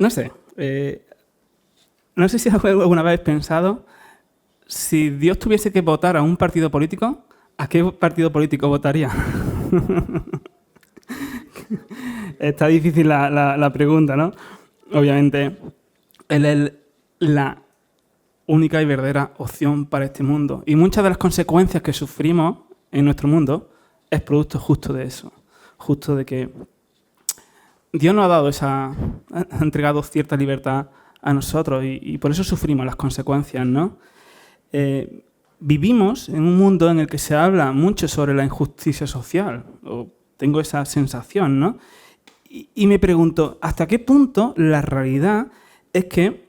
no sé. No sé si alguna vez habéis pensado, si Dios tuviese que votar a un partido político, ¿a qué partido político votaría? Está difícil la pregunta, ¿no? Obviamente, Él es la única y verdadera opción para este mundo. Y muchas de las consecuencias que sufrimos en nuestro mundo es producto justo de eso. Justo de que Dios nos ha entregado cierta libertad a nosotros y por eso sufrimos las consecuencias, ¿no? Vivimos en un mundo en el que se habla mucho sobre la injusticia social, o tengo esa sensación, ¿no? Y me pregunto, ¿hasta qué punto la realidad es que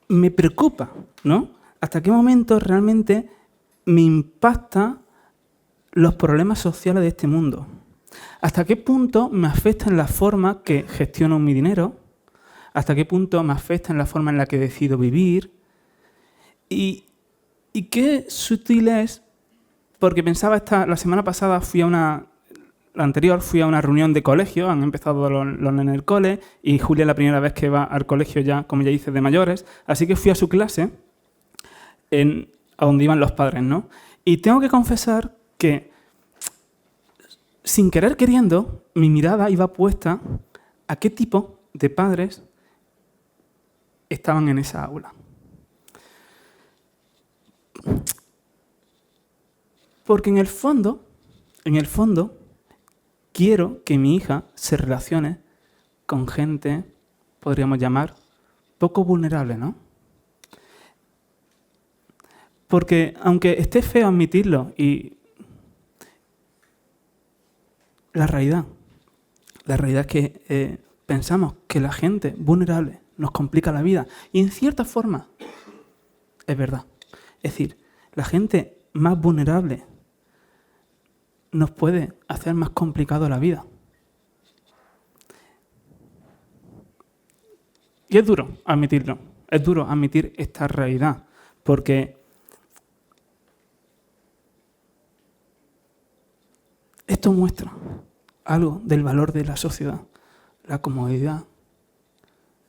me preocupa, ¿no? ¿Hasta qué momento realmente me impacta los problemas sociales de este mundo? ¿Hasta qué punto me afecta en la forma que gestiono mi dinero? ¿Hasta qué punto me afecta en la forma en la que decido vivir? Y qué sutil es, porque pensaba la semana pasada fui a una reunión de colegio, han empezado los nenes en el cole, y Julia es la primera vez que va al colegio ya, como ya dice, de mayores, así que fui a su clase, a donde iban los padres, ¿no? Y tengo que confesar que, sin querer queriendo, mi mirada iba puesta a qué tipo de padres estaban en esa aula. Porque en el fondo, quiero que mi hija se relacione con gente, podríamos llamar, poco vulnerable, ¿no? Porque aunque esté feo admitirlo, y la realidad es que pensamos que la gente vulnerable nos complica la vida. Y en cierta forma es verdad. Es decir, la gente más vulnerable nos puede hacer más complicado la vida. Y es duro admitirlo. Es duro admitir esta realidad. Porque esto muestra algo del valor de la sociedad. La comodidad,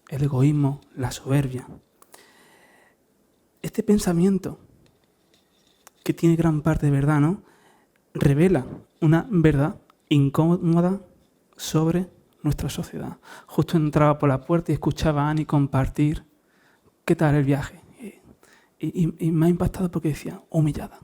el egoísmo, la soberbia. Este pensamiento, que tiene gran parte de verdad, ¿no?, revela una verdad incómoda sobre nuestra sociedad. Justo entraba por la puerta y escuchaba a Ani compartir qué tal el viaje. Y me ha impactado porque decía, humillada.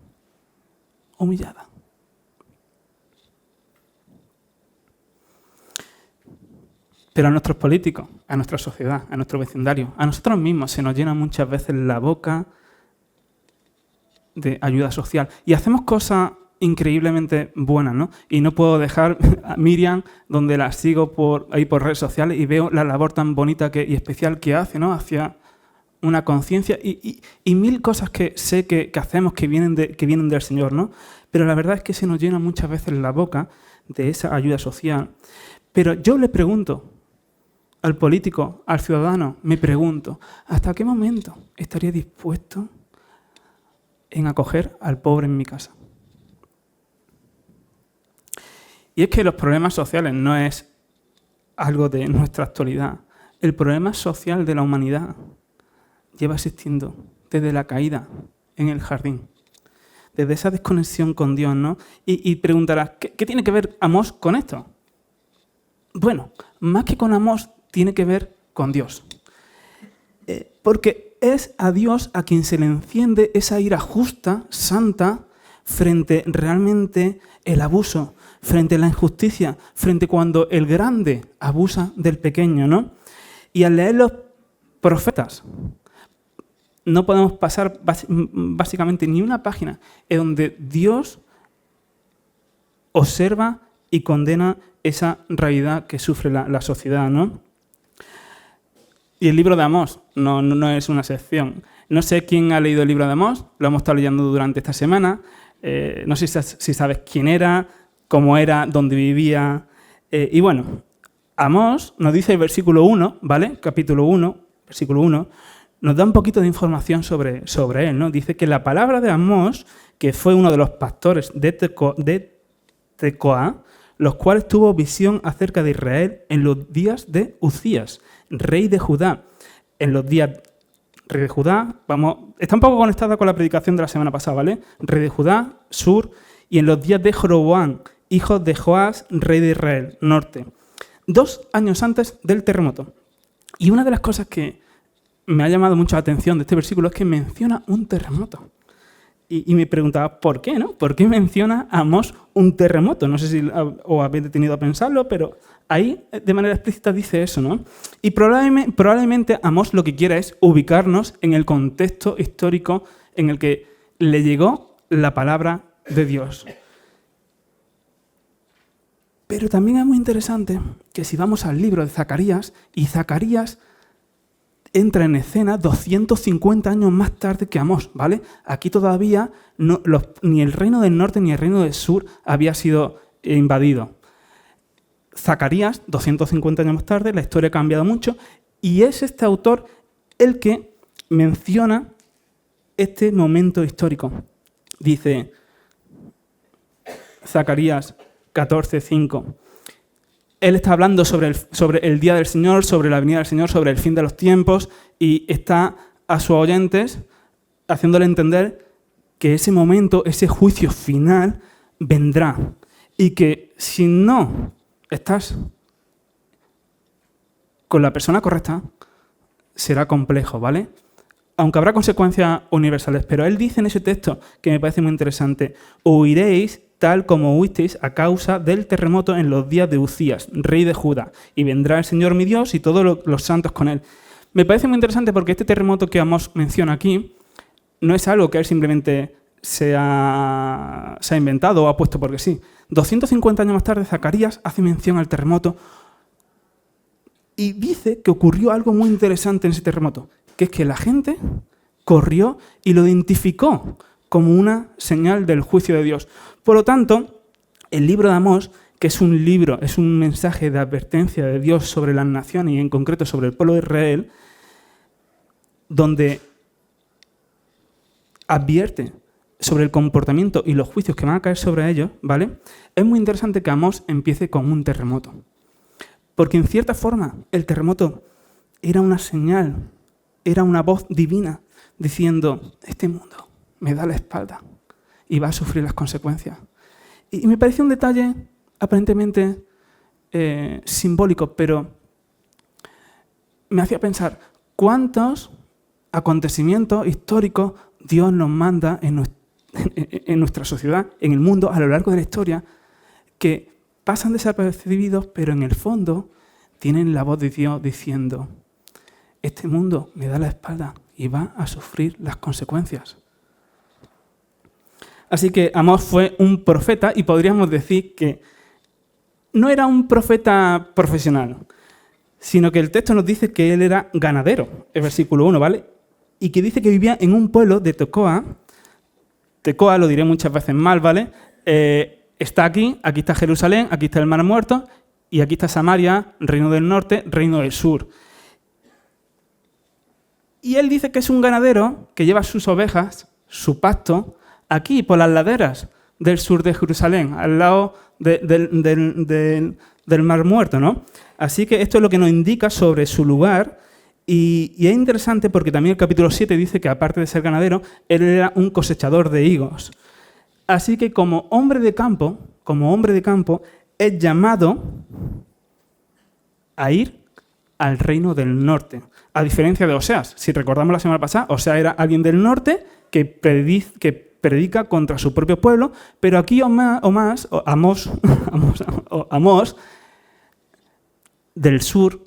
Pero a nuestros políticos, a nuestra sociedad, a nuestro vecindario, a nosotros mismos se nos llena muchas veces la boca de ayuda social. Y hacemos cosas increíblemente buenas, ¿no? Y no puedo dejar a Miriam, donde la sigo por redes sociales, y veo la labor tan bonita y especial que hace, ¿no?, hacia una conciencia y mil cosas que sé que hacemos que vienen del Señor, ¿no? Pero la verdad es que se nos llena muchas veces la boca de esa ayuda social. Pero yo le pregunto al político, al ciudadano, me pregunto, ¿hasta qué momento estaría dispuesto en acoger al pobre en mi casa? Y es que los problemas sociales no es algo de nuestra actualidad. El problema social de la humanidad lleva existiendo desde la caída en el jardín, desde esa desconexión con Dios, ¿no? Y preguntarás, ¿qué tiene que ver Amós con esto? Bueno, más que con Amós, tiene que ver con Dios. Porque es a Dios a quien se le enciende esa ira justa, santa, frente realmente el abuso, frente a la injusticia, frente cuando el grande abusa del pequeño, ¿no? Y al leer los profetas, no podemos pasar básicamente ni una página en donde Dios observa y condena esa realidad que sufre la sociedad, ¿no? Y el libro de Amós no es una excepción. No sé quién ha leído el libro de Amós, lo hemos estado leyendo durante esta semana. No sé si sabes quién era, cómo era, dónde vivía. Y bueno, Amós nos dice el versículo 1, ¿vale? Capítulo 1, versículo 1, nos da un poquito de información sobre él, ¿no? Dice que la palabra de Amós, que fue uno de los pastores de Tecoa, los cuales tuvo visión acerca de Israel en los días de Uzías, rey de Judá. En los días rey de Judá, está un poco conectada con la predicación de la semana pasada, ¿vale? Rey de Judá, sur, y en los días de Jeroboam, hijo de Joás, rey de Israel, norte. 2 años antes del terremoto. Y una de las cosas que me ha llamado mucho la atención de este versículo es que menciona un terremoto. Y me preguntaba, ¿por qué, no? ¿Por qué menciona Amós un terremoto? No sé si os habéis detenido a pensarlo, pero ahí de manera explícita dice eso, ¿no? Y probablemente Amós lo que quiere es ubicarnos en el contexto histórico en el que le llegó la palabra de Dios. Pero también es muy interesante que si vamos al libro de Zacarías, y Zacarías entra en escena 250 años más tarde que Amós, ¿vale? Aquí todavía ni el reino del norte ni el reino del sur había sido invadido. Zacarías, 250 años más tarde, la historia ha cambiado mucho, y es este autor el que menciona este momento histórico. Dice Zacarías 14:5. Él está hablando sobre el día del Señor, sobre la venida del Señor, sobre el fin de los tiempos, y está a sus oyentes haciéndole entender que ese momento, ese juicio final, vendrá. Y que si no estás con la persona correcta, será complejo, ¿vale? Aunque habrá consecuencias universales. Pero él dice en ese texto, que me parece muy interesante, huiréis tal como huisteis a causa del terremoto en los días de Uzías, rey de Judá, y vendrá el Señor mi Dios y todos los santos con él. Me parece muy interesante porque este terremoto que Amós menciona aquí no es algo que él simplemente se ha inventado o ha puesto porque sí. 250 años más tarde, Zacarías hace mención al terremoto y dice que ocurrió algo muy interesante en ese terremoto, que es que la gente corrió y lo identificó como una señal del juicio de Dios. Por lo tanto, el libro de Amós, que es un libro, es un mensaje de advertencia de Dios sobre las naciones y en concreto sobre el pueblo de Israel, donde advierte sobre el comportamiento y los juicios que van a caer sobre ellos, ¿vale? Es muy interesante que Amós empiece con un terremoto. Porque en cierta forma el terremoto era una señal, era una voz divina diciendo, este mundo me da la espalda y va a sufrir las consecuencias. Y me pareció un detalle aparentemente simbólico, pero me hacía pensar cuántos acontecimientos históricos Dios nos manda en nuestra sociedad, en el mundo, a lo largo de la historia, que pasan desapercibidos, pero en el fondo tienen la voz de Dios diciendo, este mundo me da la espalda y va a sufrir las consecuencias. Así que Amós fue un profeta y podríamos decir que no era un profeta profesional, sino que el texto nos dice que él era ganadero, el versículo 1, ¿vale? Y que dice que vivía en un pueblo de Tecoa. Tecoa, lo diré muchas veces mal, ¿vale? Está aquí está Jerusalén, aquí está el Mar Muerto, y aquí está Samaria, reino del norte, reino del sur. Y él dice que es un ganadero que lleva sus ovejas, su pasto, aquí por las laderas del sur de Jerusalén, al lado del Mar Muerto, ¿no? Así que esto es lo que nos indica sobre su lugar. Y es interesante porque también el capítulo 7 dice que aparte de ser ganadero, él era un cosechador de higos. Así que como hombre de campo, es llamado a ir al reino del norte. A diferencia de Oseas. Si recordamos la semana pasada, Oseas era alguien del norte que predica contra su propio pueblo, pero aquí Amós del sur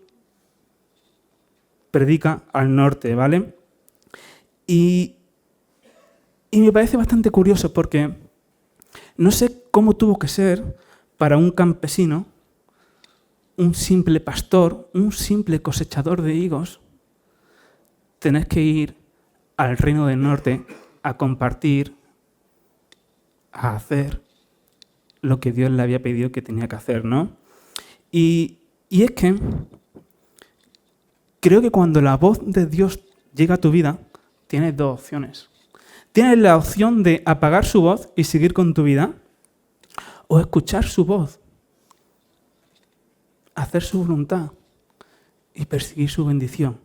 predica al norte, ¿vale? Y me parece bastante curioso porque no sé cómo tuvo que ser para un campesino, un simple pastor, un simple cosechador de higos, tener que ir al reino del norte a compartir, a hacer lo que Dios le había pedido que tenía que hacer, ¿no? Y es que creo que cuando la voz de Dios llega a tu vida, tienes dos opciones. Tienes la opción de apagar su voz y seguir con tu vida, o escuchar su voz hacer su voluntad y perseguir su bendición.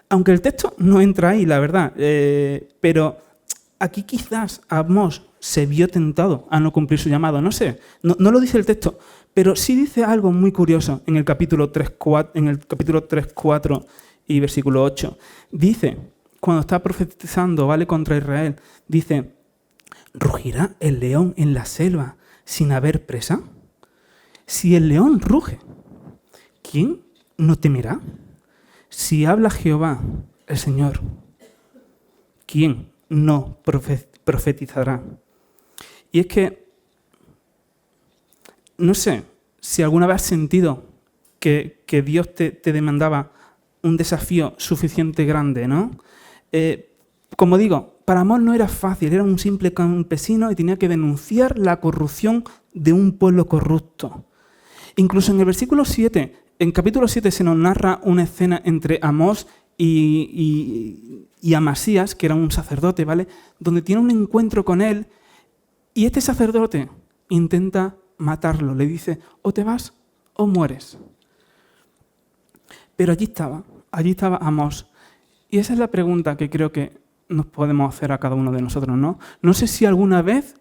Aunque el texto no entra ahí, la verdad, pero aquí quizás Amós se vio tentado a no cumplir su llamado. No sé, no lo dice el texto, pero sí dice algo muy curioso en el capítulo 3, 4 y versículo 8. Dice, cuando está profetizando, ¿vale?, contra Israel, dice, ¿rugirá el león en la selva sin haber presa? Si el león ruge, ¿quién no temerá? Si habla Jehová, el Señor, ¿quién no profetizará? Y es que, no sé si alguna vez has sentido que Dios te demandaba un desafío suficiente grande, ¿no? Como digo, para Amós no era fácil, era un simple campesino y tenía que denunciar la corrupción de un pueblo corrupto. Incluso en el versículo 7, en capítulo 7 se nos narra una escena entre Amós y Amasías, que era un sacerdote, ¿vale?, donde tiene un encuentro con él y este sacerdote intenta matarlo, le dice, o te vas o mueres. Pero allí estaba Amós. Y esa es la pregunta que creo que nos podemos hacer a cada uno de nosotros, ¿no? No sé si alguna vez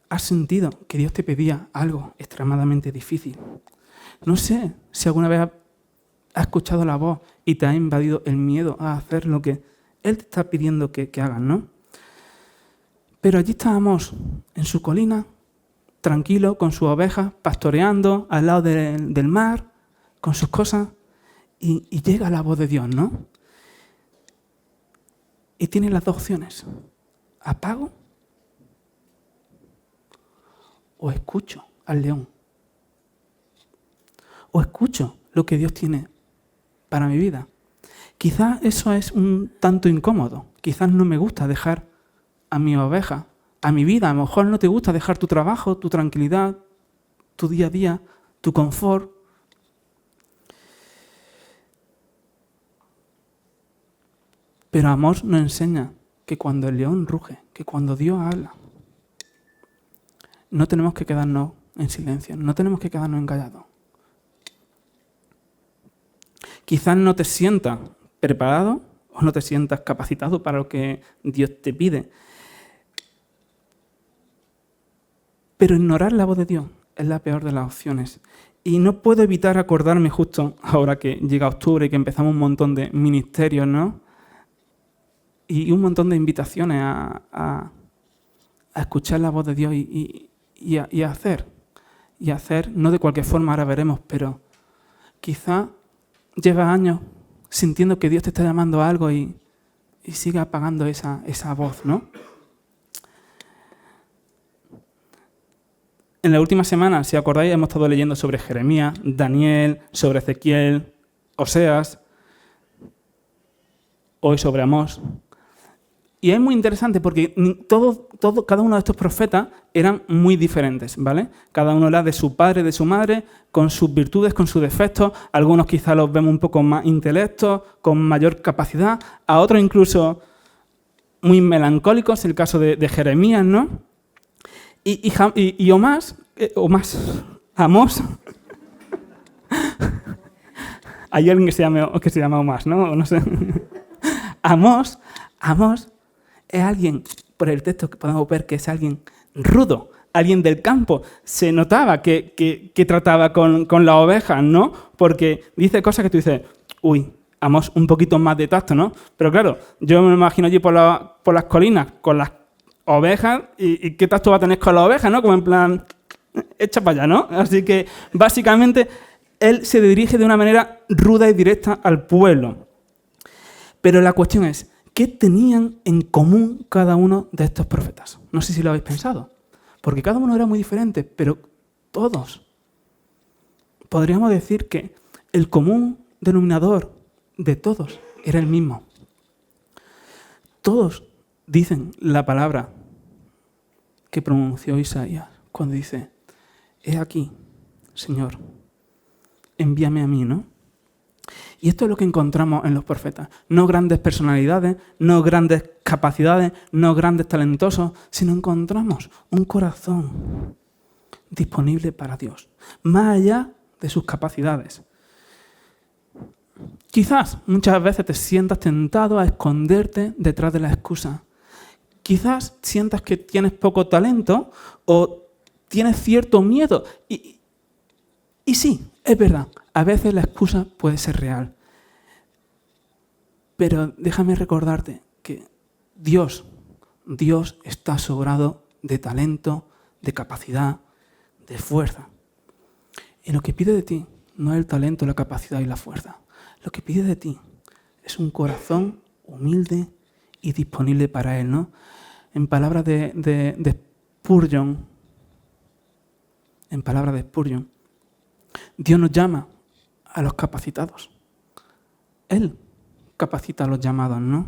has sentido que Dios te pedía algo extremadamente difícil. No sé si alguna vez has escuchado la voz y te ha invadido el miedo a hacer lo que Él te está pidiendo que hagas, ¿no? Pero allí estábamos en su colina, tranquilo, con sus ovejas, pastoreando al lado del mar, con sus cosas, y llega la voz de Dios, ¿no? Y tiene las dos opciones. ¿Apago o escucho al león? ¿O escucho lo que Dios tiene para mi vida? Quizás eso es un tanto incómodo. Quizás no me gusta dejar a mi oveja, a mi vida. A lo mejor no te gusta dejar tu trabajo, tu tranquilidad, tu día a día, tu confort. Pero Amós nos enseña que cuando el león ruge, que cuando Dios habla, no tenemos que quedarnos en silencio, no tenemos que quedarnos encallados. Quizás no te sientas preparado o no te sientas capacitado para lo que Dios te pide. Pero ignorar la voz de Dios es la peor de las opciones. Y no puedo evitar acordarme justo ahora que llega octubre y que empezamos un montón de ministerios, ¿no? Y un montón de invitaciones a escuchar la voz de Dios y a hacer. Y a hacer, no de cualquier forma, ahora veremos, pero quizá llevas años sintiendo que Dios te está llamando a algo y sigue apagando esa voz, ¿no? En la última semana, si acordáis, hemos estado leyendo sobre Jeremías, Daniel, sobre Ezequiel, Oseas, hoy sobre Amós. Y es muy interesante porque cada uno de estos profetas eran muy diferentes, ¿vale? Cada uno era de su padre, de su madre, con sus virtudes, con sus defectos. Algunos quizás los vemos un poco más intelectos, con mayor capacidad. A otros incluso muy melancólicos, el caso de Jeremías, ¿no? Y Amós. Hay alguien que se llama Omás, ¿no? No sé. Amós es alguien, por el texto que podemos ver, que es alguien rudo, alguien del campo. Se notaba que trataba con las ovejas, ¿no? Porque dice cosas que tú dices, uy, Amós, un poquito más de tacto, ¿no? Pero claro, yo me imagino allí por las colinas con las ovejas y qué tacto va a tener con las ovejas, ¿no? Como en plan, echa para allá, ¿no? Así que básicamente él se dirige de una manera ruda y directa al pueblo. Pero la cuestión es, ¿qué tenían en común cada uno de estos profetas? No sé si lo habéis pensado, porque cada uno era muy diferente, pero todos. Podríamos decir que el común denominador de todos era el mismo. Todos dicen la palabra que pronunció Isaías cuando dice, he aquí, Señor, envíame a mí, ¿no? Y esto es lo que encontramos en los profetas. No grandes personalidades, no grandes capacidades, no grandes talentosos, sino encontramos un corazón disponible para Dios. Más allá de sus capacidades. Quizás muchas veces te sientas tentado a esconderte detrás de la excusa. Quizás sientas que tienes poco talento o tienes cierto miedo. Y sí, es verdad, a veces la excusa puede ser real. Pero déjame recordarte que Dios está sobrado de talento, de capacidad, de fuerza. Y lo que pide de ti no es el talento, la capacidad y la fuerza. Lo que pide de ti es un corazón humilde y disponible para Él, ¿no? En palabras de Spurgeon, Dios nos llama a los capacitados. Él capacita a los llamados, ¿no?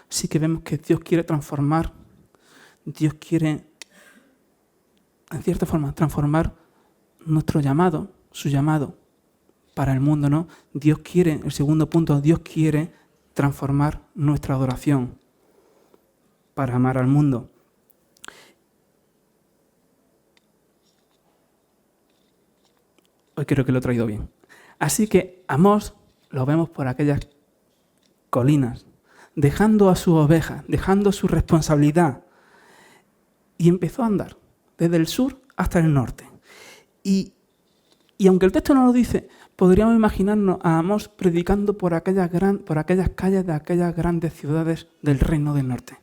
Sí que vemos que Dios quiere transformar, Dios quiere, en cierta forma, transformar nuestro llamado, su llamado para el mundo, ¿no? Dios quiere, el segundo punto, Dios quiere transformar nuestra adoración para amar al mundo. Hoy creo que lo he traído bien. Así que Amós lo vemos por aquellas colinas, dejando a sus ovejas, dejando su responsabilidad, y empezó a andar desde el sur hasta el norte. Y aunque el texto no lo dice, podríamos imaginarnos a Amós predicando por aquellas calles de aquellas grandes ciudades del reino del norte.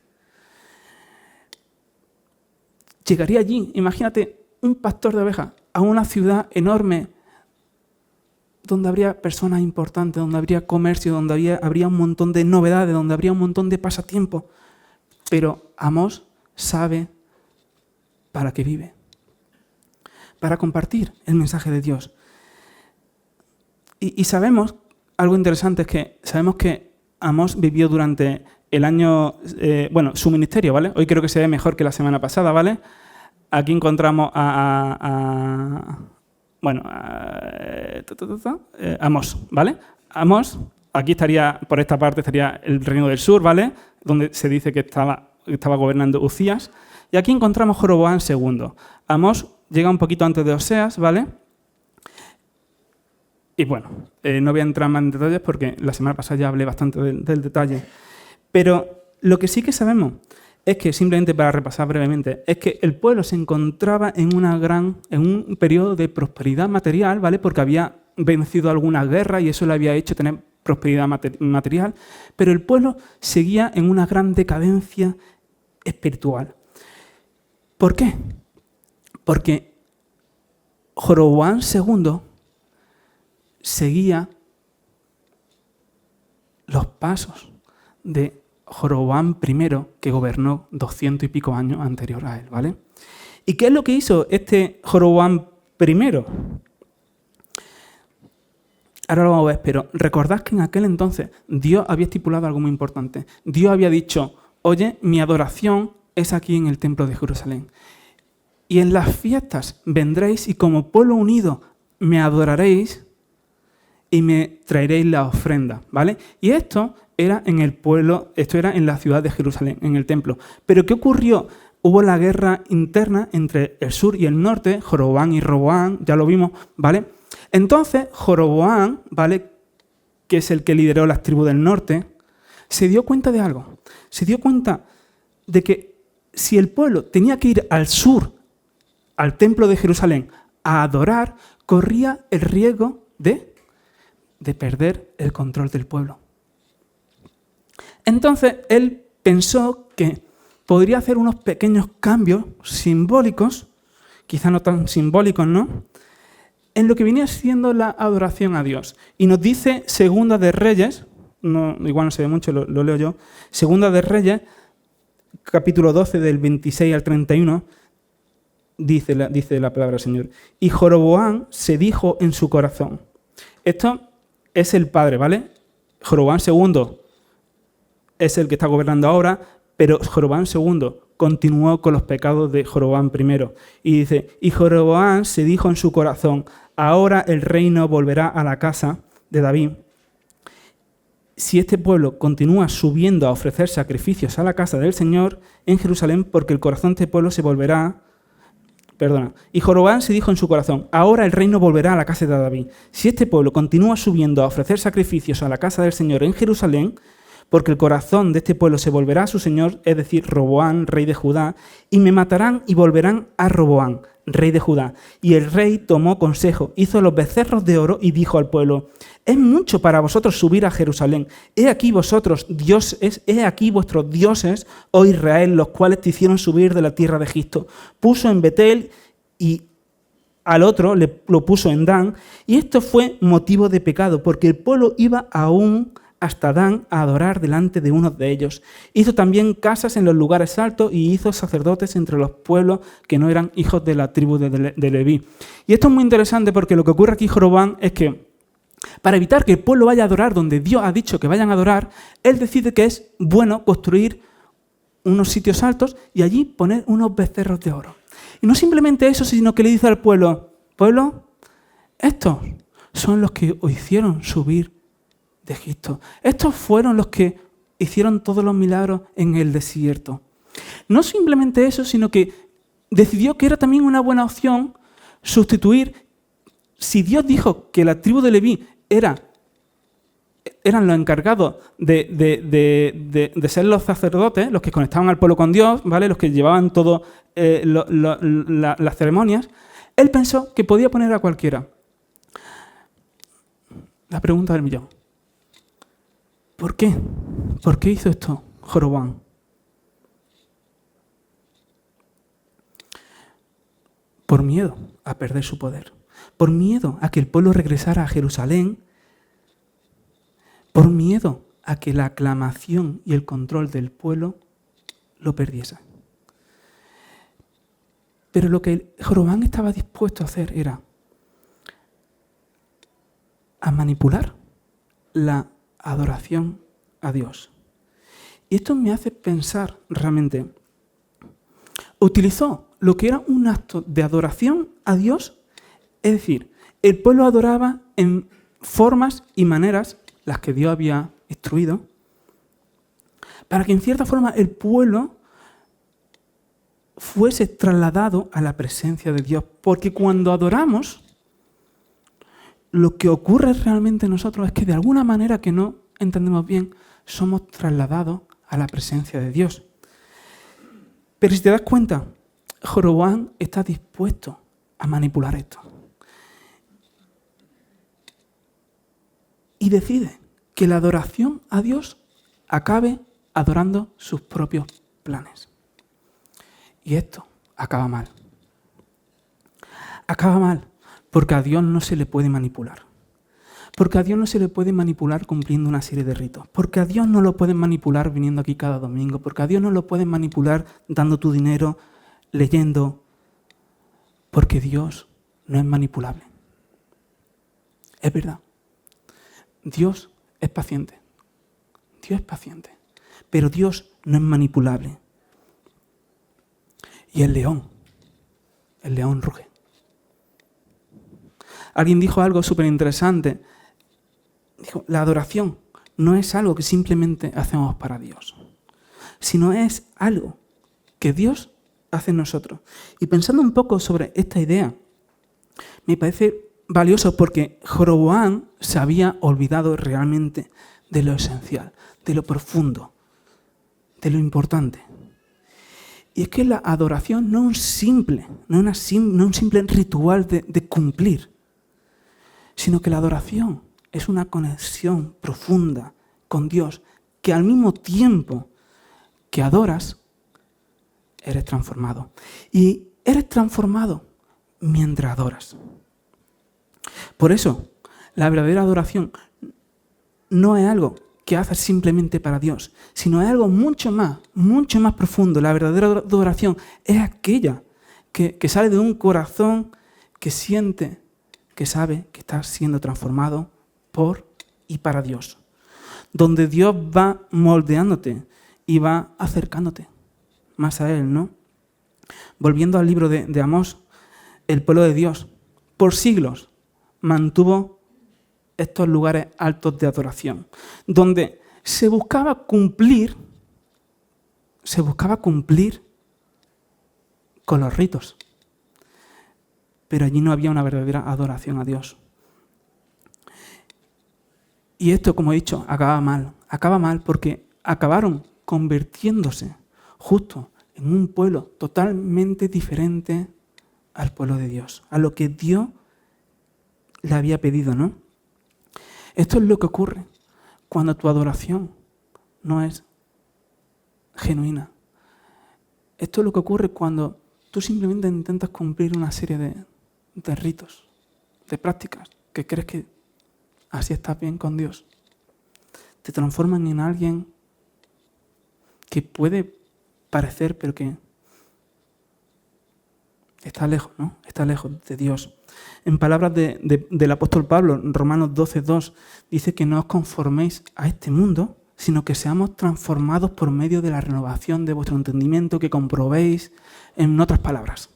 Llegaría allí, imagínate, un pastor de ovejas a una ciudad enorme donde habría personas importantes, donde habría comercio, donde habría un montón de novedades, donde habría un montón de pasatiempos. Pero Amós sabe para qué vive. Para compartir el mensaje de Dios. Y sabemos, algo interesante es que sabemos que Amós vivió durante el año, su ministerio, ¿vale? Hoy creo que se ve mejor que la semana pasada, ¿vale? Aquí encontramos Amós, ¿vale? Amós, aquí estaría, por esta parte estaría el reino del sur, ¿vale? Donde se dice que estaba gobernando Uzías. Y aquí encontramos Jeroboam II. Amós llega un poquito antes de Oseas, ¿vale? Y bueno, no voy a entrar más en detalles porque la semana pasada ya hablé bastante del detalle. Pero lo que sí que sabemos es que, simplemente para repasar brevemente, es que el pueblo se encontraba en un periodo de prosperidad material, ¿vale? Porque había vencido alguna guerra y eso le había hecho tener prosperidad material, pero el pueblo seguía en una gran decadencia espiritual. ¿Por qué? Porque Jeroboam II seguía los pasos de Jeroboam I, que gobernó 200 y pico años anterior a él, ¿vale? ¿Y qué es lo que hizo este Jeroboam I? Ahora lo vamos a ver, pero recordad que en aquel entonces Dios había estipulado algo muy importante. Dios había dicho, oye, mi adoración es aquí en el templo de Jerusalén. Y en las fiestas vendréis y como pueblo unido me adoraréis y me traeréis la ofrenda, ¿vale? Y esto era en el pueblo, esto era en la ciudad de Jerusalén, en el templo. Pero ¿qué ocurrió? Hubo la guerra interna entre el sur y el norte, Jeroboam y Roboam, ya lo vimos, ¿vale? Entonces, Jeroboam, ¿vale?, que es el que lideró las tribus del norte, se dio cuenta de algo. Se dio cuenta de que si el pueblo tenía que ir al sur, al templo de Jerusalén, a adorar, corría el riesgo de perder el control del pueblo. Entonces, él pensó que podría hacer unos pequeños cambios simbólicos, quizá no tan simbólicos, ¿no?, en lo que venía siendo la adoración a Dios. Y nos dice Segunda de Reyes, igual no se ve mucho, lo leo yo, Segunda de Reyes, capítulo 12, del 26 al 31, dice la palabra del Señor. Y Jeroboam se dijo en su corazón. Esto es el padre, ¿vale? Jeroboam II es el que está gobernando ahora, pero Jeroboam II continuó con los pecados de Jeroboam I. Y dice, y Jeroboam se dijo en su corazón, ahora el reino volverá a la casa de David. Si este pueblo continúa subiendo a ofrecer sacrificios a la casa del Señor en Jerusalén, porque el corazón de este pueblo se volverá, Y Jeroboam se dijo en su corazón: ahora el reino volverá a la casa de David. Si este pueblo continúa subiendo a ofrecer sacrificios a la casa del Señor en Jerusalén, porque el corazón de este pueblo se volverá a su señor, es decir, Roboam, rey de Judá, y me matarán y volverán a Roboam, rey de Judá. Y el rey tomó consejo, hizo los becerros de oro y dijo al pueblo: es mucho para vosotros subir a Jerusalén. He aquí vosotros dioses, he aquí vuestros dioses, oh Israel, los cuales te hicieron subir de la tierra de Egipto. Puso en Betel y al otro lo puso en Dan, y esto fue motivo de pecado, porque el pueblo iba aún hasta Dan a adorar delante de uno de ellos. Hizo también casas en los lugares altos y hizo sacerdotes entre los pueblos que no eran hijos de la tribu de Leví. Y esto es muy interesante porque lo que ocurre aquí, Jeroboam, es que para evitar que el pueblo vaya a adorar donde Dios ha dicho que vayan a adorar, él decide que es bueno construir unos sitios altos y allí poner unos becerros de oro. Y no simplemente eso, sino que le dice al pueblo: pueblo, estos son los que os hicieron subir de Egipto. Estos fueron los que hicieron todos los milagros en el desierto. No simplemente eso, sino que decidió que era también una buena opción sustituir. Si Dios dijo que la tribu de Leví eran los encargados de ser los sacerdotes, los que conectaban al pueblo con Dios, ¿vale? Los que llevaban todas las ceremonias, él pensó que podía poner a cualquiera. La pregunta del millón: ¿por qué? ¿Por qué hizo esto Jeroboam? Por miedo a perder su poder, por miedo a que el pueblo regresara a Jerusalén, por miedo a que la aclamación y el control del pueblo lo perdiese. Pero lo que Jeroboam estaba dispuesto a hacer era a manipular la adoración a Dios. Y esto me hace pensar realmente. Utilizó lo que era un acto de adoración a Dios, es decir, el pueblo adoraba en formas y maneras las que Dios había instruido, para que en cierta forma el pueblo fuese trasladado a la presencia de Dios. Porque cuando adoramos, lo que ocurre realmente en nosotros es que de alguna manera que no entendemos bien, somos trasladados a la presencia de Dios. Pero si te das cuenta, Jeroboam está dispuesto a manipular esto. Y decide que la adoración a Dios acabe adorando sus propios planes. Y esto acaba mal. Acaba mal porque a Dios no se le puede manipular. Porque a Dios no se le puede manipular cumpliendo una serie de ritos. Porque a Dios no lo pueden manipular viniendo aquí cada domingo. Porque a Dios no lo pueden manipular dando tu dinero, leyendo. Porque Dios no es manipulable. Es verdad. Dios es paciente. Dios es paciente. Pero Dios no es manipulable. Y el león ruge. Alguien dijo algo súper interesante. Dijo: la adoración no es algo que simplemente hacemos para Dios, sino es algo que Dios hace en nosotros. Y pensando un poco sobre esta idea, me parece valioso porque Jeroboam se había olvidado realmente de lo esencial, de lo profundo, de lo importante. Y es que la adoración no es un simple ritual de cumplir, sino que la adoración es una conexión profunda con Dios, que al mismo tiempo que adoras, eres transformado. Y eres transformado mientras adoras. Por eso, la verdadera adoración no es algo que haces simplemente para Dios, sino es algo mucho más profundo. La verdadera adoración es aquella que sale de un corazón que siente, que sabe que está siendo transformado por y para Dios. Donde Dios va moldeándote y va acercándote más a Él, ¿no? Volviendo al libro de Amós, el pueblo de Dios por siglos mantuvo estos lugares altos de adoración, donde se buscaba cumplir con los ritos. pero allí no había una verdadera adoración a Dios. Y esto, como he dicho, acaba mal porque acabaron convirtiéndose justo en un pueblo totalmente diferente al pueblo de Dios, a lo que Dios le había pedido, ¿no? Esto es lo que ocurre cuando tu adoración no es genuina. Esto es lo que ocurre cuando tú simplemente intentas cumplir una serie de ritos, de prácticas, que crees que así estás bien con Dios. Te transforman en alguien que puede parecer, pero que está lejos, ¿no? Está lejos de Dios. En palabras del apóstol Pablo, en Romanos 12:2, dice que no os conforméis a este mundo, sino que seamos transformados por medio de la renovación de vuestro entendimiento, que comprobéis. En otras palabras,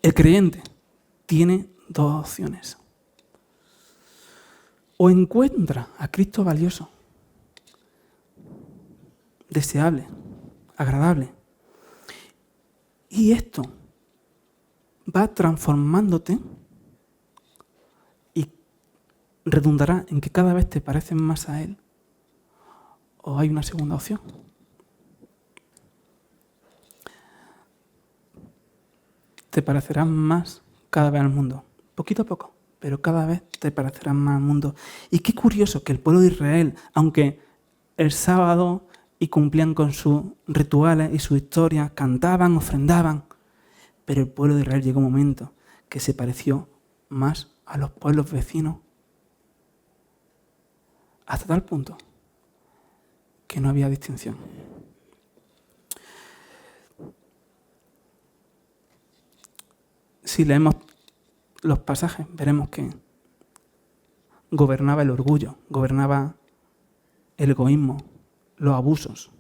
el creyente tiene dos opciones. O encuentra a Cristo valioso, deseable, agradable, y esto va transformándote y redundará en que cada vez te pareces más a Él. ¿O hay una segunda opción? Te parecerás más cada vez al mundo, poquito a poco, pero cada vez te parecerás más al mundo. Y qué curioso que el pueblo de Israel, aunque el sábado y cumplían con sus rituales y sus historias, cantaban, ofrendaban, pero el pueblo de Israel llegó un momento que se pareció más a los pueblos vecinos, hasta tal punto que no había distinción. Si leemos los pasajes, veremos que gobernaba el orgullo, gobernaba el egoísmo, los abusos,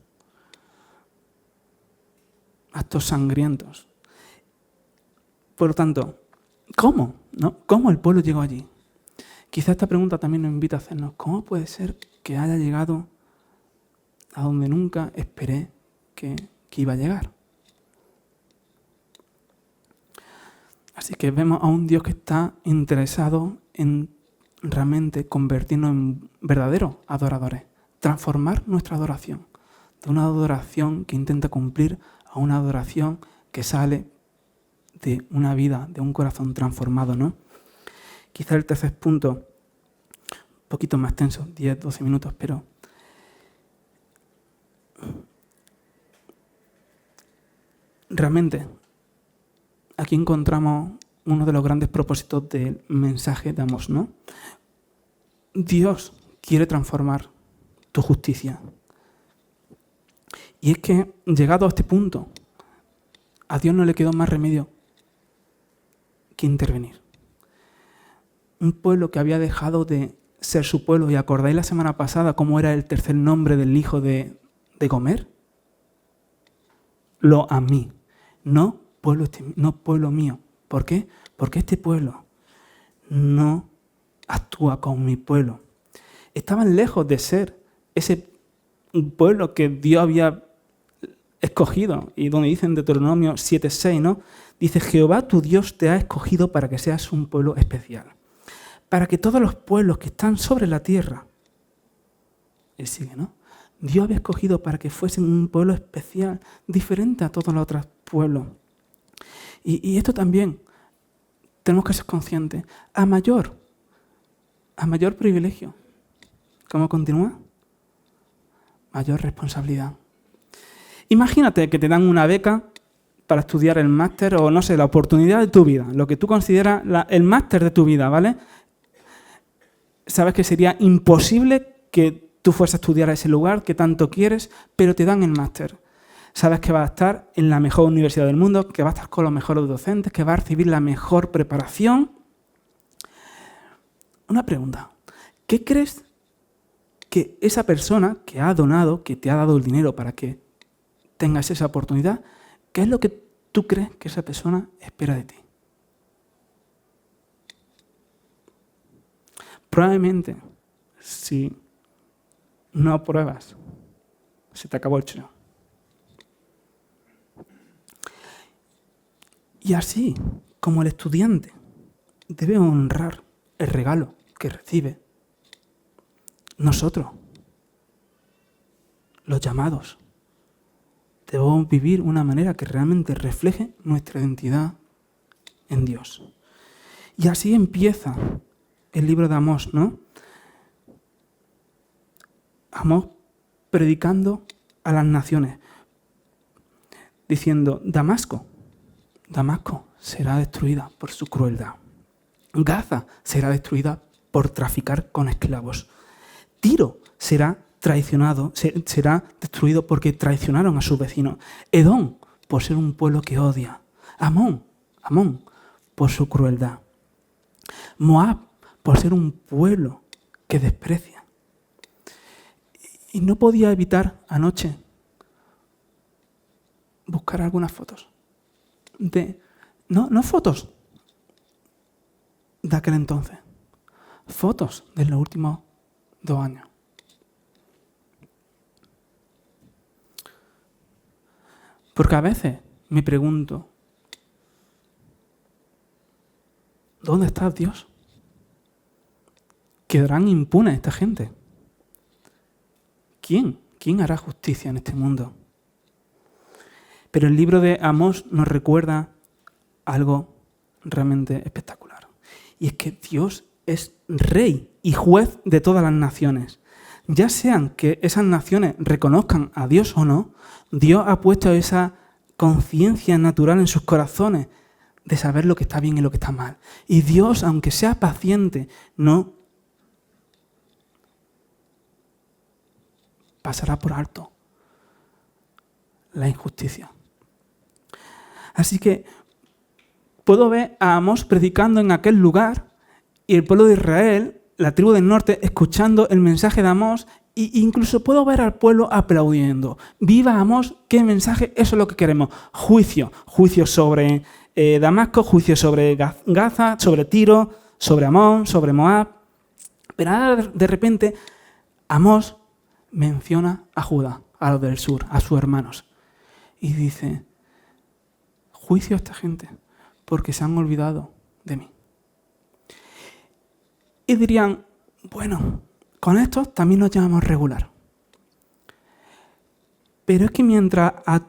actos sangrientos. Por lo tanto, ¿cómo? ¿No? ¿Cómo el pueblo llegó allí? Quizá esta pregunta también nos invita a hacernos, ¿cómo puede ser que haya llegado a donde nunca esperé que iba a llegar? Así que vemos a un Dios que está interesado en realmente convertirnos en verdaderos adoradores, transformar nuestra adoración de una adoración que intenta cumplir a una adoración que sale de una vida, de un corazón transformado, ¿no? Quizá el tercer punto, un poquito más tenso, 10, 12 minutos, pero realmente aquí encontramos uno de los grandes propósitos del mensaje de Amós, ¿no? Dios quiere transformar tu justicia. Y es que, llegado a este punto, a Dios no le quedó más remedio que intervenir. Un pueblo que había dejado de ser su pueblo, y acordáis la semana pasada cómo era el tercer nombre del hijo de Gomer. Lo a mí, no pueblo mío. ¿Por qué? Porque este pueblo no actúa como mi pueblo. Estaban lejos de ser ese pueblo que Dios había escogido, y donde dice en Deuteronomio 7:6, ¿no? Dice, Jehová tu Dios te ha escogido para que seas un pueblo especial, para que todos los pueblos que están sobre la tierra, él sigue, ¿no? Dios había escogido para que fuesen un pueblo especial, diferente a todos los otros pueblos. Y esto también tenemos que ser conscientes. A mayor privilegio, ¿cómo continúa? Mayor responsabilidad. Imagínate que te dan una beca para estudiar el máster o, no sé, la oportunidad de tu vida, lo que tú consideras el máster de tu vida, ¿vale? Sabes que sería imposible que tú fueras a estudiar a ese lugar que tanto quieres, pero te dan el máster. Sabes que vas a estar en la mejor universidad del mundo, que vas a estar con los mejores docentes, que vas a recibir la mejor preparación. Una pregunta. ¿Qué crees que esa persona que ha donado, que te ha dado el dinero para que tengas esa oportunidad, qué es lo que tú crees que esa persona espera de ti? Probablemente, si no apruebas, se te acabó el chino. Y así como el estudiante debe honrar el regalo que recibe, nosotros, los llamados, debemos vivir una manera que realmente refleje nuestra identidad en Dios. Y así empieza el libro de Amós, ¿no? Amós predicando a las naciones, diciendo, Damasco será destruida por su crueldad. Gaza será destruida por traficar con esclavos. Tiro será destruido porque traicionaron a sus vecinos. Edom, por ser un pueblo que odia. Amón, por su crueldad. Moab, por ser un pueblo que desprecia. Y no podía evitar anoche buscar algunas fotos. No fotos de aquel entonces. Fotos de los últimos 2 años. Porque a veces me pregunto, ¿dónde está Dios? ¿Quedarán impunes esta gente? ¿Quién hará justicia en este mundo? Pero el libro de Amós nos recuerda algo realmente espectacular. Y es que Dios es rey y juez de todas las naciones. Ya sean que esas naciones reconozcan a Dios o no, Dios ha puesto esa conciencia natural en sus corazones de saber lo que está bien y lo que está mal. Y Dios, aunque sea paciente, no pasará por alto la injusticia. Así que puedo ver a Amós predicando en aquel lugar y el pueblo de Israel, la tribu del norte, escuchando el mensaje de Amós, e incluso puedo ver al pueblo aplaudiendo. ¡Viva Amós! ¿Qué mensaje? Eso es lo que queremos. Juicio sobre Damasco, juicio sobre Gaza, sobre Tiro, sobre Amón, sobre Moab. Pero ahora de repente Amós menciona a Judá, a los del sur, a sus hermanos. Y dice, juicio a esta gente, porque se han olvidado de mí. Y dirían, bueno, con esto también nos llamamos regular. Pero es que mientras a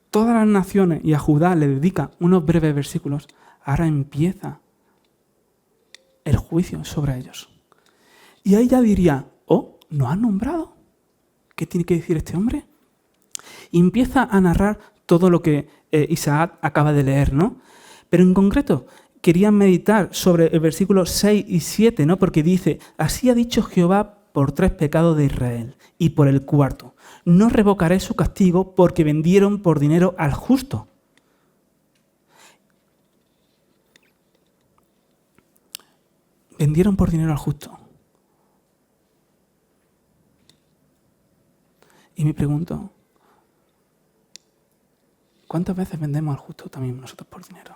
todas las naciones y a Judá le dedica unos breves versículos, ahora empieza el juicio sobre ellos. Y ahí ya diría, ¿nos han nombrado? ¿Qué tiene que decir este hombre? Y empieza a narrar todo lo que Isaac acaba de leer, ¿no? Pero en concreto, quería meditar sobre el versículo 6 y 7, ¿no? Porque dice, así ha dicho Jehová por 3 pecados de Israel, y por el 4, no revocaré su castigo porque vendieron por dinero al justo. Vendieron por dinero al justo. Y me pregunto, ¿cuántas veces vendemos al justo también nosotros por dinero?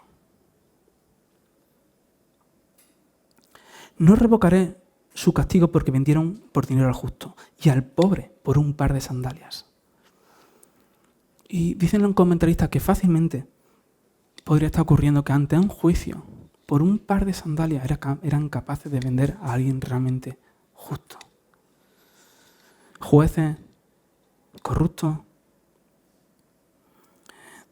No revocaré su castigo porque vendieron por dinero al justo y al pobre por un par de sandalias. Y dicen los comentaristas que fácilmente podría estar ocurriendo que ante un juicio por un par de sandalias eran capaces de vender a alguien realmente justo. Jueces corruptos.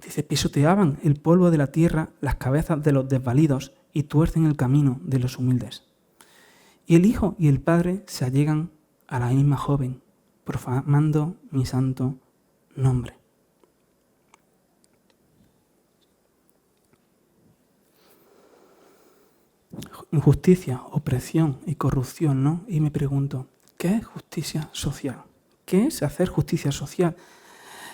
Dice, pisoteaban el polvo de la tierra, las cabezas de los desvalidos y tuercen el camino de los humildes. Y el hijo y el padre se allegan a la misma joven, profanando mi santo nombre. Injusticia, opresión y corrupción, ¿no? Y me pregunto, ¿qué es justicia social? ¿Qué es hacer justicia social?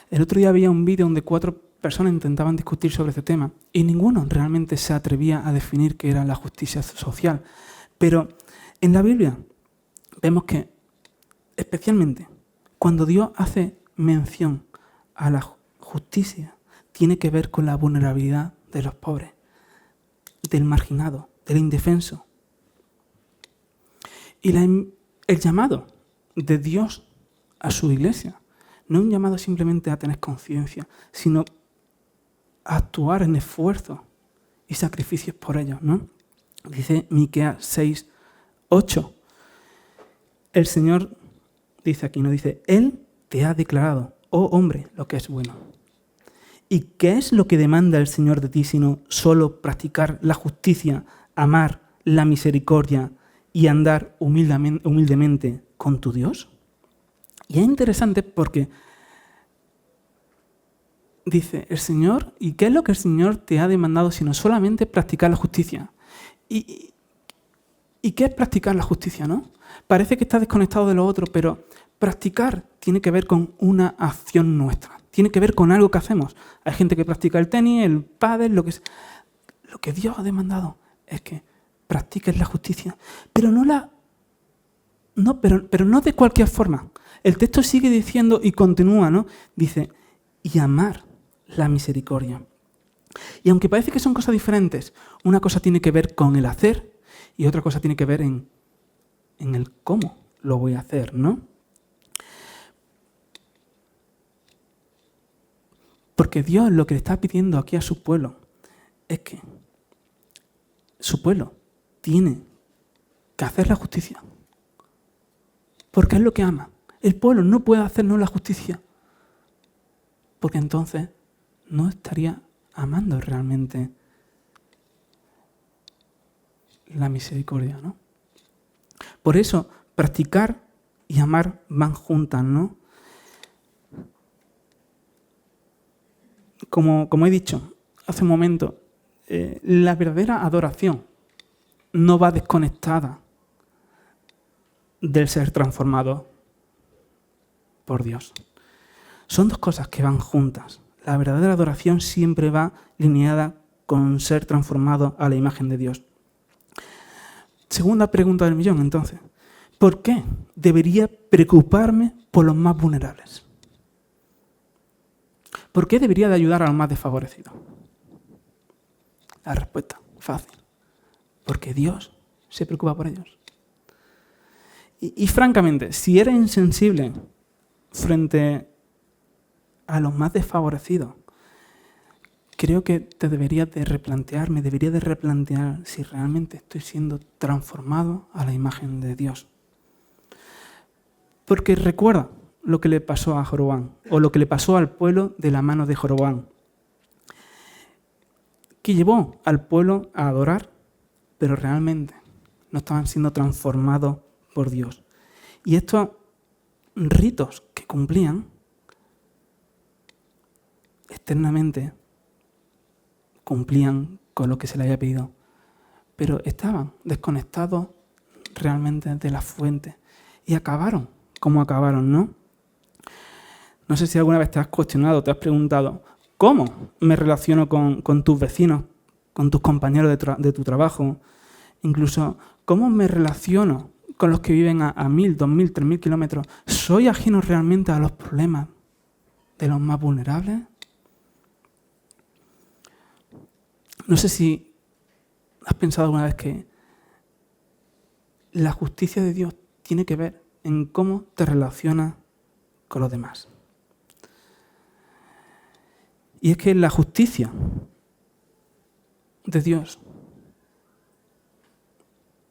El otro día había un vídeo donde 4 personas intentaban discutir sobre este tema y ninguno realmente se atrevía a definir qué era la justicia social. Pero en la Biblia vemos que, especialmente, cuando Dios hace mención a la justicia, tiene que ver con la vulnerabilidad de los pobres, del marginado, del indefenso. Y el llamado de Dios a su iglesia no es un llamado simplemente a tener conciencia, sino a actuar en esfuerzo y sacrificios por ellos, ¿no? Dice Miqueas 6:8. El Señor dice aquí, ¿no? Dice, Él te ha declarado, oh hombre, lo que es bueno. ¿Y qué es lo que demanda el Señor de ti, sino solo practicar la justicia, amar la misericordia y andar humildemente con tu Dios? Y es interesante porque dice el Señor, ¿y qué es lo que el Señor te ha demandado, sino solamente practicar la justicia? ¿Y qué es practicar la justicia, no? Parece que está desconectado de lo otro, pero practicar tiene que ver con una acción nuestra. Tiene que ver con algo que hacemos. Hay gente que practica el tenis, el pádel, lo que Dios ha demandado es que practiques la justicia, pero pero no de cualquier forma. El texto sigue diciendo y continúa, ¿no? Dice, y amar la misericordia. Y aunque parece que son cosas diferentes, una cosa tiene que ver con el hacer y otra cosa tiene que ver en el cómo lo voy a hacer, ¿no? Porque Dios lo que le está pidiendo aquí a su pueblo es que su pueblo tiene que hacer la justicia. Porque es lo que ama. El pueblo no puede hacernos la justicia. Porque entonces no estaría amando realmente la misericordia, ¿no? Por eso, practicar y amar van juntas, ¿no? Como he dicho hace un momento, la verdadera adoración no va desconectada del ser transformado por Dios. Son dos cosas que van juntas. La verdadera adoración siempre va lineada con ser transformado a la imagen de Dios. Segunda pregunta del millón, entonces. ¿Por qué debería preocuparme por los más vulnerables? ¿Por qué debería de ayudar a los más desfavorecidos? La respuesta, fácil. Porque Dios se preocupa por ellos. Y francamente, si eres insensible frente a los más desfavorecidos, creo que te deberías de replantear si realmente estoy siendo transformado a la imagen de Dios. Porque recuerda lo que le pasó a Jeroboam, o lo que le pasó al pueblo de la mano de Jeroboam, que llevó al pueblo a adorar, pero realmente no estaban siendo transformados por Dios. Y estos ritos que cumplían externamente cumplían con lo que se les había pedido, pero estaban desconectados realmente de la fuente y acabaron como acabaron, ¿no? No sé si alguna vez te has cuestionado, te has preguntado, ¿cómo me relaciono con tus vecinos, con tus compañeros de tu trabajo? Incluso, ¿cómo me relaciono con los que viven a 1.000, 2.000, 3.000 kilómetros? ¿Soy ajeno realmente a los problemas de los más vulnerables? No sé si has pensado alguna vez que la justicia de Dios tiene que ver en cómo te relacionas con los demás. Y es que la justicia de Dios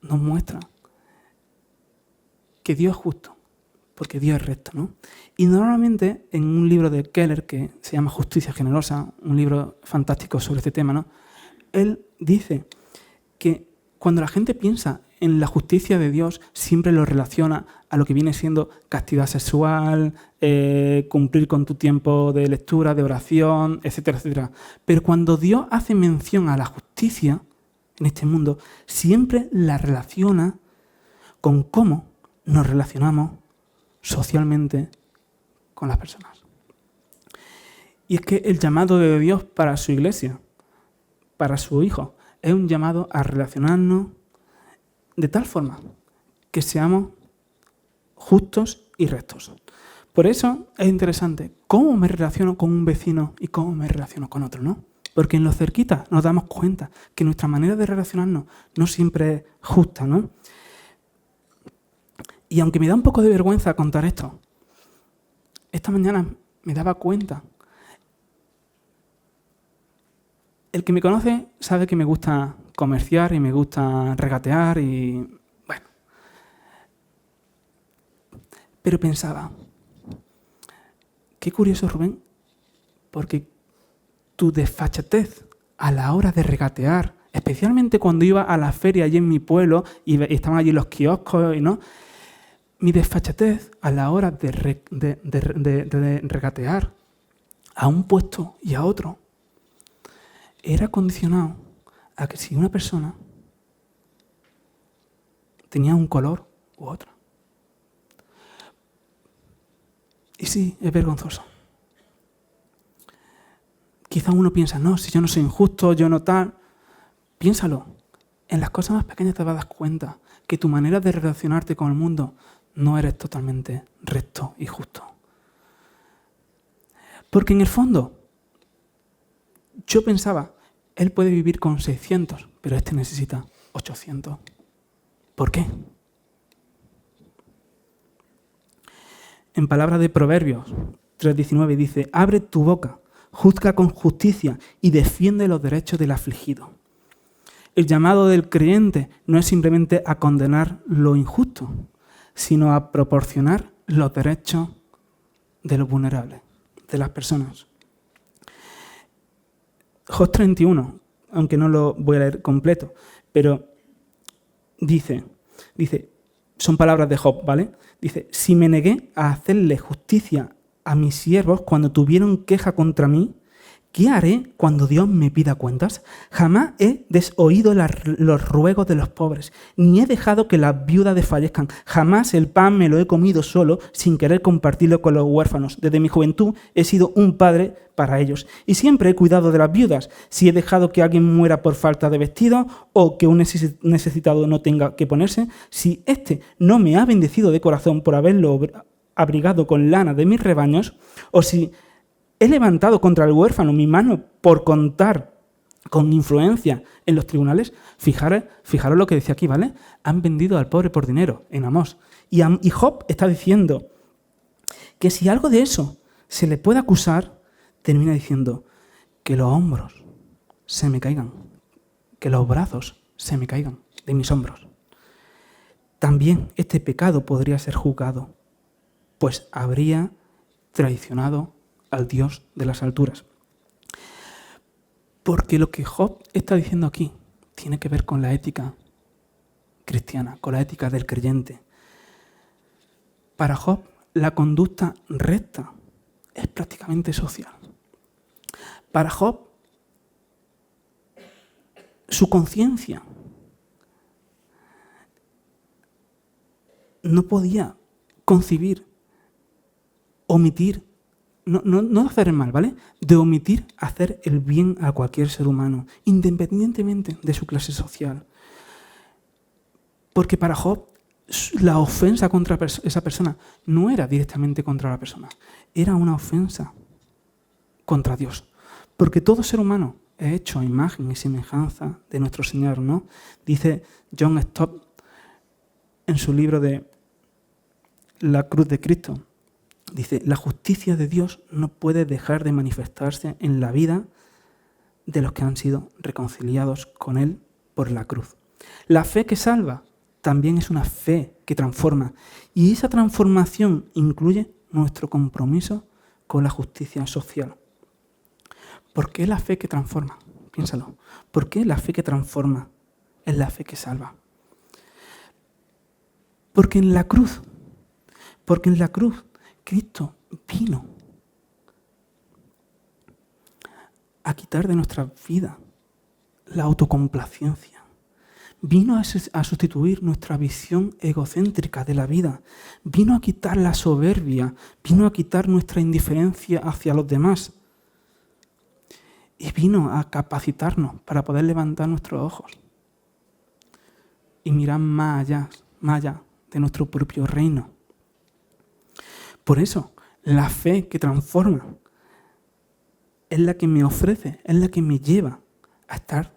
nos muestra que Dios es justo, porque Dios es recto, ¿no? Y normalmente en un libro de Keller que se llama Justicia Generosa, un libro fantástico sobre este tema, ¿no? Él dice que cuando la gente piensa en la justicia de Dios, siempre lo relaciona a lo que viene siendo castidad sexual, cumplir con tu tiempo de lectura, de oración, etcétera, etcétera. Pero cuando Dios hace mención a la justicia en este mundo, siempre la relaciona con cómo nos relacionamos socialmente con las personas. Y es que el llamado de Dios para su iglesia, para su hijo, es un llamado a relacionarnos de tal forma que seamos justos y rectos. Por eso es interesante cómo me relaciono con un vecino y cómo me relaciono con otro, ¿no? Porque en lo cerquita nos damos cuenta que nuestra manera de relacionarnos no siempre es justa, ¿no? Y aunque me da un poco de vergüenza contar esto, esta mañana me daba cuenta El que me conoce sabe que me gusta comerciar y me gusta regatear y... bueno. Pero pensaba, qué curioso, Rubén, porque tu desfachatez a la hora de regatear, especialmente cuando iba a la feria allí en mi pueblo y estaban allí los kioscos, y ¿no? Mi desfachatez a la hora de regatear a un puesto y a otro era condicionado a que si una persona tenía un color u otro. Y sí, es vergonzoso. Quizá uno piensa, no, si yo no soy injusto, yo no tal. Piénsalo. En las cosas más pequeñas te vas a dar cuenta que tu manera de relacionarte con el mundo no eres totalmente recto y justo. Porque en el fondo, yo pensaba, él puede vivir con 600, pero este necesita 800. ¿Por qué? En palabras de Proverbios 3:19 dice, abre tu boca, juzga con justicia y defiende los derechos del afligido. El llamado del creyente no es simplemente a condenar lo injusto, sino a proporcionar los derechos de los vulnerables, de las personas. Job 31, aunque no lo voy a leer completo, pero dice, son palabras de Job, ¿vale? Dice, si me negué a hacerle justicia a mis siervos cuando tuvieron queja contra mí, ¿qué haré cuando Dios me pida cuentas? Jamás he desoído los ruegos de los pobres, ni he dejado que las viudas desfallezcan. Jamás el pan me lo he comido solo, sin querer compartirlo con los huérfanos. Desde mi juventud he sido un padre para ellos. Y siempre he cuidado de las viudas. Si he dejado que alguien muera por falta de vestido, o que un necesitado no tenga que ponerse, si éste no me ha bendecido de corazón por haberlo abrigado con lana de mis rebaños, o si he levantado contra el huérfano mi mano por contar con influencia en los tribunales, fijaros lo que decía aquí, ¿vale? Han vendido al pobre por dinero, en Amós. Y Job está diciendo que si algo de eso se le puede acusar, termina diciendo que los hombros se me caigan, que los brazos se me caigan de mis hombros. También este pecado podría ser juzgado, pues habría traicionado al Dios de las alturas. Porque lo que Job está diciendo aquí tiene que ver con la ética cristiana, con la ética del creyente. Para Job, la conducta recta es prácticamente social. Para Job, su conciencia no podía concebir, omitir, no hacer el mal, ¿vale? De omitir hacer el bien a cualquier ser humano, independientemente de su clase social. Porque para Job, la ofensa contra esa persona no era directamente contra la persona, era una ofensa contra Dios. Porque todo ser humano es hecho a imagen y semejanza de nuestro Señor, ¿no? Dice John Stott en su libro de La cruz de Cristo. Dice, la justicia de Dios no puede dejar de manifestarse en la vida de los que han sido reconciliados con Él por la cruz. La fe que salva también es una fe que transforma. Y esa transformación incluye nuestro compromiso con la justicia social. ¿Por qué la fe que transforma? Piénsalo. ¿Por qué la fe que transforma es la fe que salva? Porque en la cruz Cristo vino a quitar de nuestra vida la autocomplacencia. Vino a sustituir nuestra visión egocéntrica de la vida. Vino a quitar la soberbia. Vino a quitar nuestra indiferencia hacia los demás. Y vino a capacitarnos para poder levantar nuestros ojos y mirar más allá de nuestro propio reino. Por eso, la fe que transforma es la que me ofrece, es la que me lleva a estar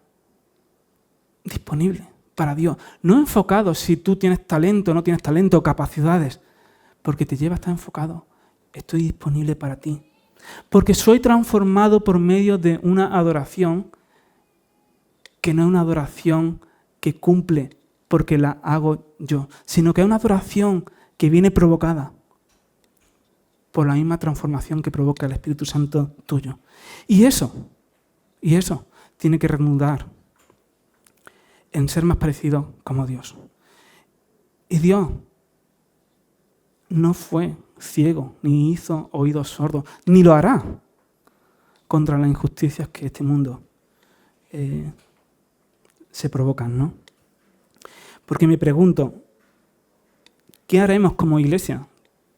disponible para Dios. No enfocado si tú tienes talento, no tienes talento, capacidades, porque te lleva a estar enfocado. Estoy disponible para ti. Porque soy transformado por medio de una adoración que no es una adoración que cumple porque la hago yo, sino que es una adoración que viene provocada por la misma transformación que provoca el Espíritu Santo tuyo. Y eso tiene que redundar en ser más parecido como Dios. Y Dios no fue ciego, ni hizo oídos sordos, ni lo hará contra las injusticias que este mundo se provocan, ¿no? Porque me pregunto, ¿qué haremos como iglesia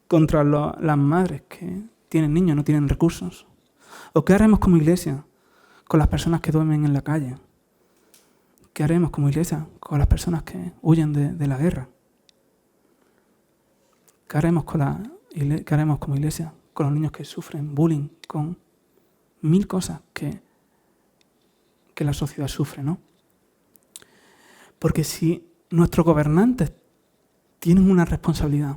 contra las madres que tienen niños, no tienen recursos? ¿O qué haremos como iglesia con las personas que duermen en la calle? ¿Qué haremos como iglesia con las personas que huyen de la guerra? ¿Qué haremos como iglesia con los niños que sufren bullying, con 1000 cosas que la sociedad sufre, ¿no? Porque si nuestros gobernantes tienen una responsabilidad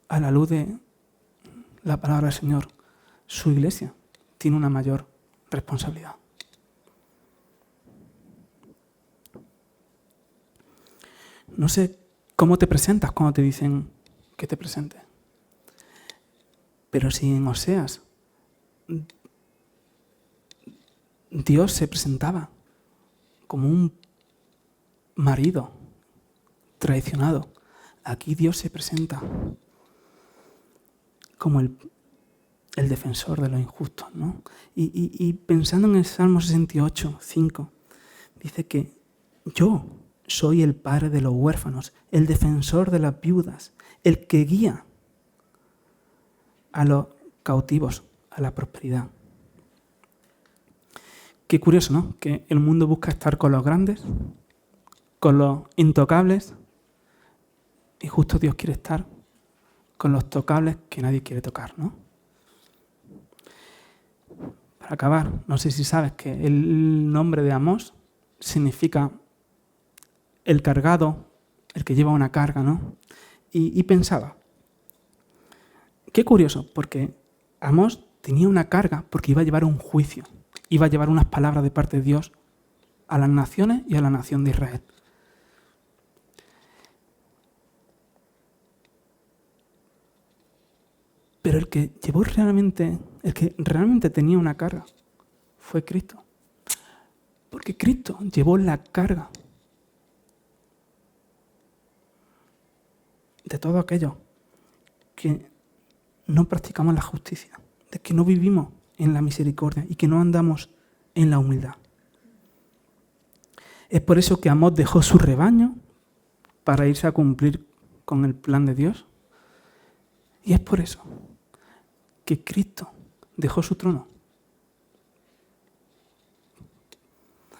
a la luz de la palabra del Señor, su iglesia tiene una mayor responsabilidad. No sé cómo te presentas cuando te dicen que te presentes. Pero si en Oseas Dios se presentaba como un marido traicionado, aquí Dios se presenta como el defensor de los injustos, ¿no? Y pensando en el Salmo 68, 5, dice que yo soy el padre de los huérfanos, el defensor de las viudas, el que guía a los cautivos a la prosperidad. Qué curioso, ¿no? Que el mundo busca estar con los grandes, con los intocables, y justo Dios quiere estar con los tocables que nadie quiere tocar, ¿no? Para acabar, no sé si sabes que el nombre de Amós significa el cargado, el que lleva una carga, ¿no? Y pensaba, qué curioso, porque Amós tenía una carga porque iba a llevar un juicio, iba a llevar unas palabras de parte de Dios a las naciones y a la nación de Israel. Pero el que realmente tenía una carga fue Cristo. Porque Cristo llevó la carga de todo aquello que no practicamos la justicia, de que no vivimos en la misericordia y que no andamos en la humildad. Es por eso que Amós dejó su rebaño para irse a cumplir con el plan de Dios. Y es por eso que Cristo dejó su trono.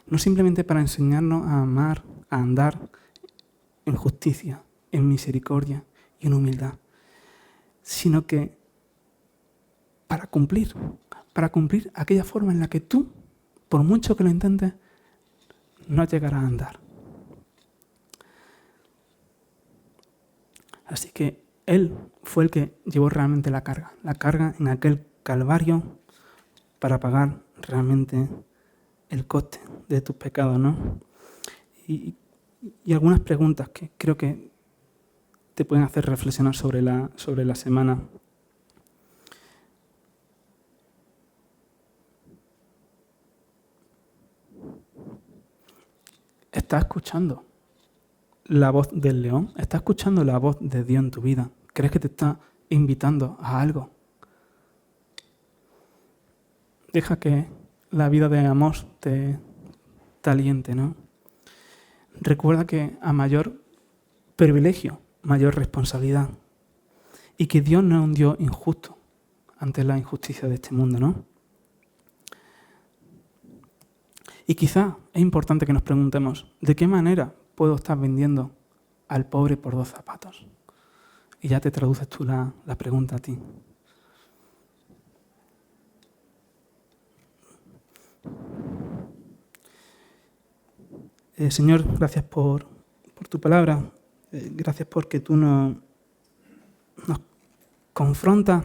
No simplemente para enseñarnos a amar, a andar en justicia, en misericordia y en humildad, sino que para cumplir aquella forma en la que tú, por mucho que lo intentes, no llegarás a andar. Así que Él fue el que llevó realmente la carga en aquel Calvario para pagar realmente el coste de tus pecados, ¿no? Y algunas preguntas que creo que te pueden hacer reflexionar sobre la semana. ¿Estás escuchando la voz del león? ¿Estás escuchando la voz de Dios en tu vida? ¿Crees que te está invitando a algo? Deja que la vida de Amós te aliente, ¿no? Recuerda que a mayor privilegio, mayor responsabilidad. Y que Dios no es un Dios injusto ante la injusticia de este mundo, ¿no? Y quizá es importante que nos preguntemos, ¿de qué manera puedo estar vendiendo al pobre por 2 zapatos? Y ya te traduces tú la pregunta a ti. Señor, gracias por tu palabra. Gracias porque tú nos confrontas,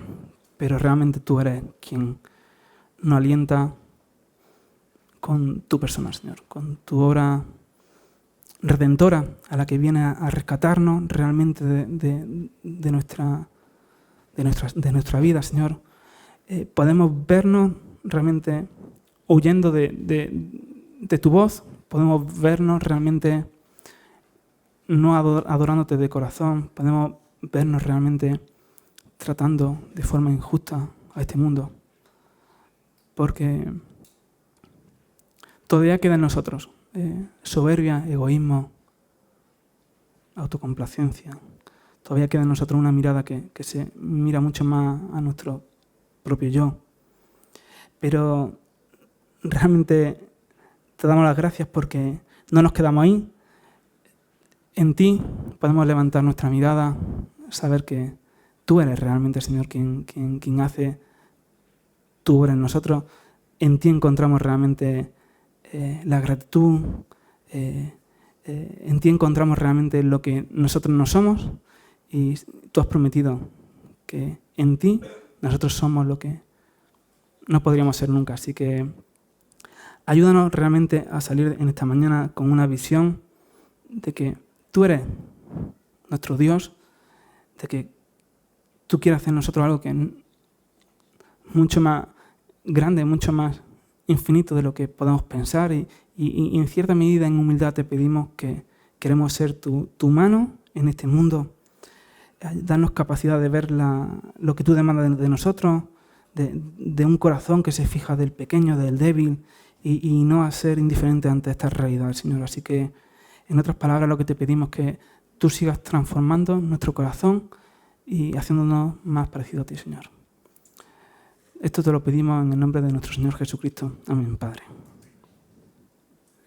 pero realmente tú eres quien nos alienta, con tu persona, Señor, con tu obra redentora a la que viene a rescatarnos realmente de nuestra vida, Señor. Podemos vernos realmente huyendo de tu voz, podemos vernos realmente no adorándote de corazón, podemos vernos realmente tratando de forma injusta a este mundo, porque todavía queda en nosotros soberbia, egoísmo, autocomplacencia. Todavía queda en nosotros una mirada que se mira mucho más a nuestro propio yo. Pero realmente te damos las gracias porque no nos quedamos ahí. En ti podemos levantar nuestra mirada, saber que tú eres realmente, Señor, quien hace tu obra en nosotros. En ti encontramos realmente la gratitud, en ti encontramos realmente lo que nosotros no somos, y tú has prometido que en ti nosotros somos lo que no podríamos ser nunca. Así que ayúdanos realmente a salir en esta mañana con una visión de que tú eres nuestro Dios, de que tú quieres hacer en nosotros algo que es mucho más grande, mucho más infinito de lo que podemos pensar, y en cierta medida, en humildad, te pedimos que queremos ser tu mano en este mundo. Darnos capacidad de ver lo que tú demandas de nosotros, de un corazón que se fija del pequeño, del débil, y no a ser indiferente ante esta realidad, Señor. Así que, en otras palabras, lo que te pedimos es que tú sigas transformando nuestro corazón y haciéndonos más parecidos a ti, Señor. Esto te lo pedimos en el nombre de nuestro Señor Jesucristo. Amén, Padre.